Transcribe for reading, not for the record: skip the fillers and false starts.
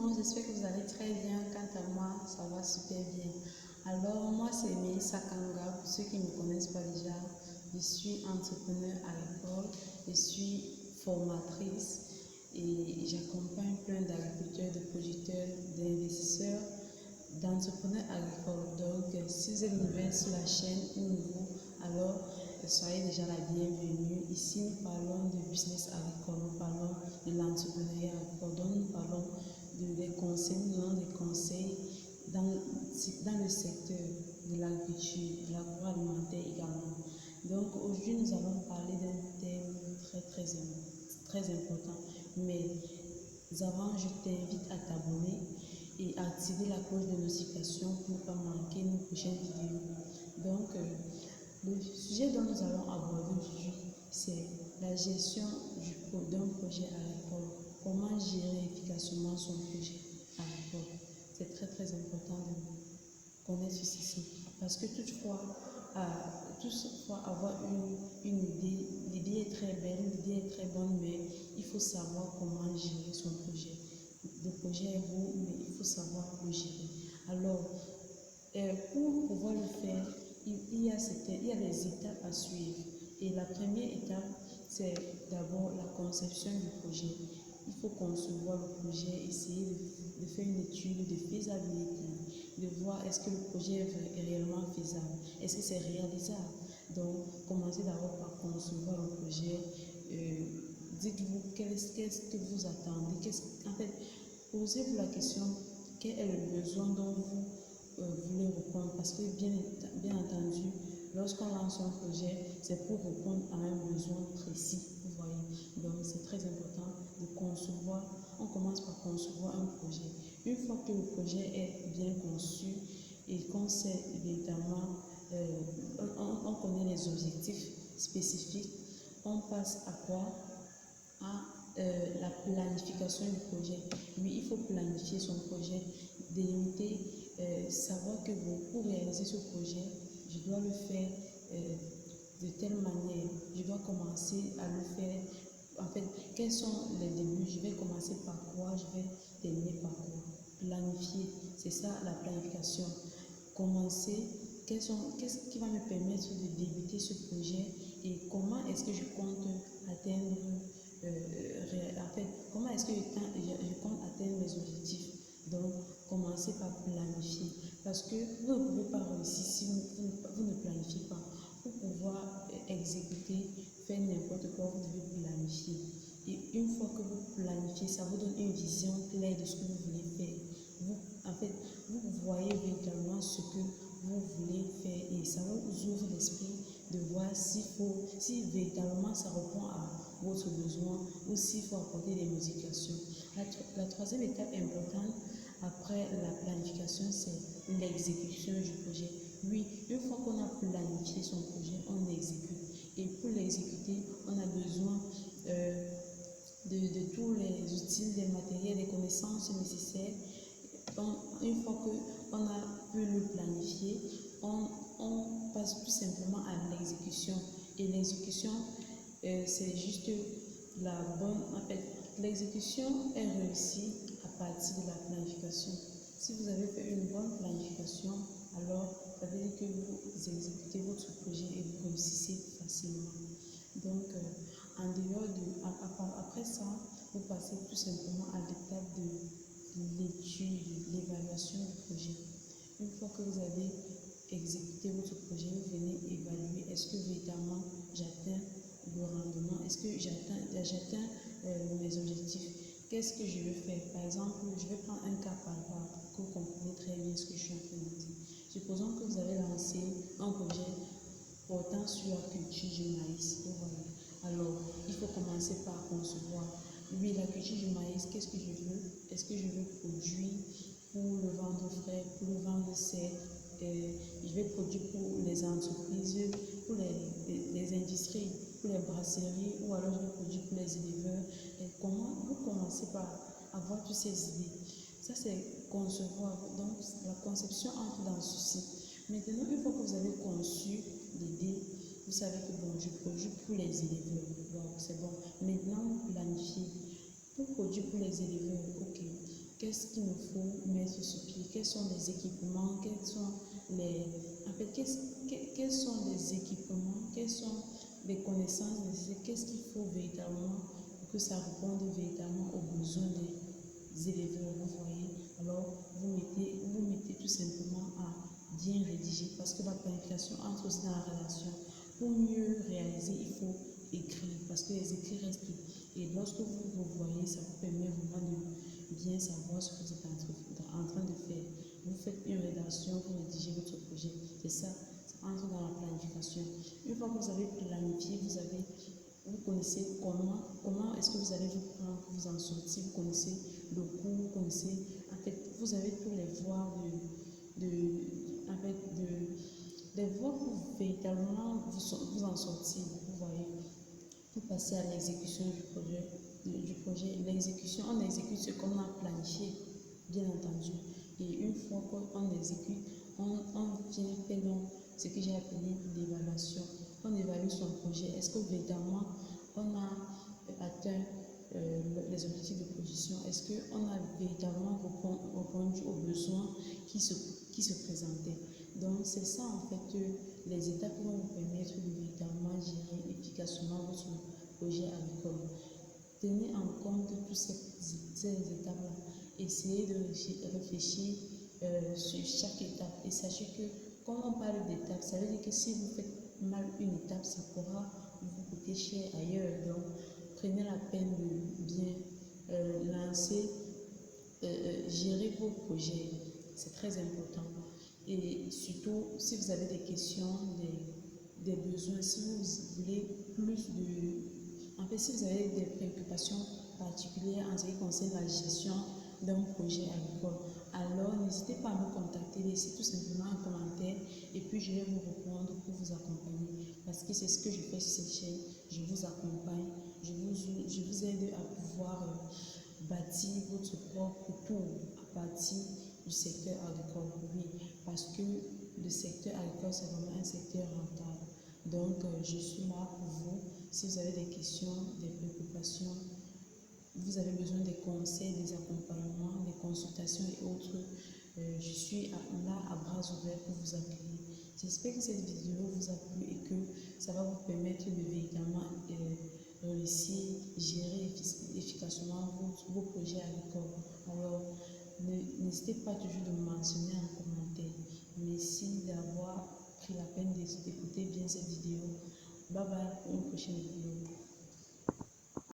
monde, j'espère que vous allez très bien. Quant à moi, ça va super bien. Alors, moi, c'est Mélissa Kanga. Pour ceux qui ne me connaissent pas déjà, je suis entrepreneur agricole, je suis formatrice et j'accompagne plein d'agriculteurs, de producteurs, d'investisseurs, d'entrepreneurs agricoles. Donc, si vous êtes nouveau sur la chaîne ou nouveau, alors soyez déjà la bienvenue. Ici, nous parlons de business agricole, nous parlons de l'entrepreneuriat agricole, donc nous parlons des conseils, nous donnons des conseils dans le secteur de l'agriculture, de l'agroalimentaire également. Donc, aujourd'hui, nous allons parler d'un thème très important. Mais avant, je t'invite à t'abonner et à activer la cloche de notification pour ne pas manquer nos prochaines vidéos. Donc, le sujet dont nous allons aborder aujourd'hui, c'est la gestion d'un projet agricole. Comment gérer efficacement son projet agricole. C'est très important de connaître ceci. Parce que toutefois avoir une idée, l'idée est très belle, l'idée est très bonne, mais il faut savoir comment gérer son projet. Le projet est beau, mais il faut savoir le gérer. Alors, pour pouvoir le faire, il y a des étapes à suivre. Et la première étape, c'est d'abord la conception du projet. Il faut concevoir le projet, essayer de faire une étude de faisabilité, de voir est-ce que le projet est réellement faisable, est-ce que c'est réalisable. Donc, commencez d'abord par concevoir le projet. Dites-vous qu'est-ce que vous attendez. En fait, posez-vous la question, quel est le besoin dont vous voulez répondre, parce que bien entendu, lorsqu'on lance un projet, c'est pour répondre à un besoin précis, vous voyez. Donc c'est très important de concevoir. On commence par concevoir un projet. Une fois que le projet est bien conçu et qu'on sait véritablement, on connaît les objectifs spécifiques, on passe à quoi? À la planification du projet. Oui, il faut planifier son projet, délimiter, savoir que pour réaliser ce projet, je dois le faire de telle manière, je dois commencer à le faire. En fait, quels sont les débuts? Je vais commencer par quoi? Je vais terminer par quoi? Planifier, c'est ça la planification. Commencer, qu'est-ce qui va me permettre de débuter ce projet et comment est-ce que je compte atteindre comment est-ce que je compte atteindre mes objectifs. Donc, commencez par planifier. Parce que vous ne pouvez pas réussir si vous ne planifiez pas. Pour pouvoir exécuter, faire n'importe quoi, vous devez planifier. Et une fois que vous planifiez, ça vous donne une vision claire de ce que vous voulez faire. Vous voyez véritablement ce que vous voulez faire et ça vous ouvre l'esprit de voir si véritablement ça répond à votre besoin ou s'il faut apporter des modifications. La troisième étape importante après la planification, c'est l'exécution du projet. Oui, une fois qu'on a planifié son projet, on exécute. Et pour l'exécuter, on a besoin de tous les outils, des matériels, des connaissances nécessaires. Une fois qu'on a pu le planifier, on passe tout simplement à l'exécution. Et l'exécution, c'est juste la bonne. En fait, l'exécution est réussie à partir de la planification. Si vous avez fait une bonne planification, alors ça veut dire que vous exécutez votre projet et vous réussissez facilement. Donc, après ça, vous passez tout simplement à l'étape de l'étude, l'évaluation du projet. Une fois que vous avez exécuté votre projet, vous venez évaluer est-ce que véritablement j'atteins le rendement, est-ce que j'atteins mes objectifs, qu'est-ce que je veux faire. Par exemple, je vais prendre un cas par rapport pour que vous compreniez très bien ce que je suis en train de dire. Supposons que vous avez lancé un projet portant sur la culture du maïs. Voilà. Alors, il faut commencer par concevoir. Oui, la culture du maïs, qu'est-ce que je veux? Est-ce que je veux produire pour le vendre frais, pour le vendre sec? Je vais produire pour les entreprises, pour les industries, pour les brasseries, ou alors je vais produire pour les éleveurs. Et comment vous commencez par avoir toutes ces idées? Ça, c'est concevoir. Donc, la conception entre dans ceci. Maintenant, une fois que vous avez conçu l'idée, vous savez que bon, je produis pour les éleveurs. Bon, c'est bon. Maintenant, planifiez. Pour produire pour les éleveurs, ok. qu'est-ce qu'il nous faut mettre sur pied, quels sont les équipements, quels sont les... En fait, quels sont les équipements, quelles sont les connaissances nécessaires, qu'est-ce qu'il faut véritablement pour que ça réponde véritablement aux besoins des élèves, vous voyez. Alors, vous mettez tout simplement à bien rédiger parce que la planification entre aussi dans la rédaction. Pour mieux réaliser, il faut écrire parce que les écrits restent. Et lorsque vous voyez, ça vous permet vraiment de bien savoir ce que vous êtes en train de faire. Vous faites une rédaction, vous rédigez votre projet. C'est ça, ça entre dans la planification. Une fois que vous avez planifié, vous connaissez comment est-ce que vous allez vous prendre pour vous en sortir. Vous connaissez le cours, vous connaissez, en fait, vous avez tous les voies des voies pour véritablement vous en sortir. Vous voyez, pour passer à l'exécution du projet. L'exécution, on exécute ce qu'on a planifié, bien entendu. Et une fois qu'on exécute, on vient faire donc ce que j'ai appelé l'évaluation. On évalue son projet. Est-ce que véritablement on a atteint les objectifs de production? Est-ce qu'on a véritablement répondu aux besoins qui se présentaient? Donc c'est ça en fait les étapes qui vont vous permettre de véritablement gérer efficacement votre projet agricole. Tenez en compte toutes ces étapes-là. Essayez de réfléchir sur chaque étape. Et sachez que quand on parle d'étapes, ça veut dire que si vous faites mal une étape, ça pourra vous coûter cher ailleurs. Donc, prenez la peine de bien lancer, gérer vos projets. C'est très important. Et surtout, si vous avez des questions, des besoins, si vous voulez plus de... En fait, si vous avez des préoccupations particulières en ce qui concerne la gestion d'un projet agricole, alors n'hésitez pas à me contacter, laissez tout simplement un commentaire et puis je vais vous répondre pour vous accompagner. Parce que c'est ce que je fais sur cette chaîne, je vous accompagne, je vous aide à pouvoir bâtir votre propre tour à partir du secteur agricole. Oui, parce que le secteur agricole, c'est vraiment un secteur rentable. Donc, je suis là pour vous. Si vous avez des questions, des préoccupations, vous avez besoin des conseils, des accompagnements, des consultations et autres, je suis là à bras ouverts pour vous accueillir. J'espère que cette vidéo vous a plu et que ça va vous permettre de véritablement réussir, gérer efficacement vos projets agricoles. Alors, n'hésitez pas toujours de me mentionner en commentaire. Merci d'avoir pris la peine d'écouter bien cette vidéo. Bye bye pour une prochaine vidéo.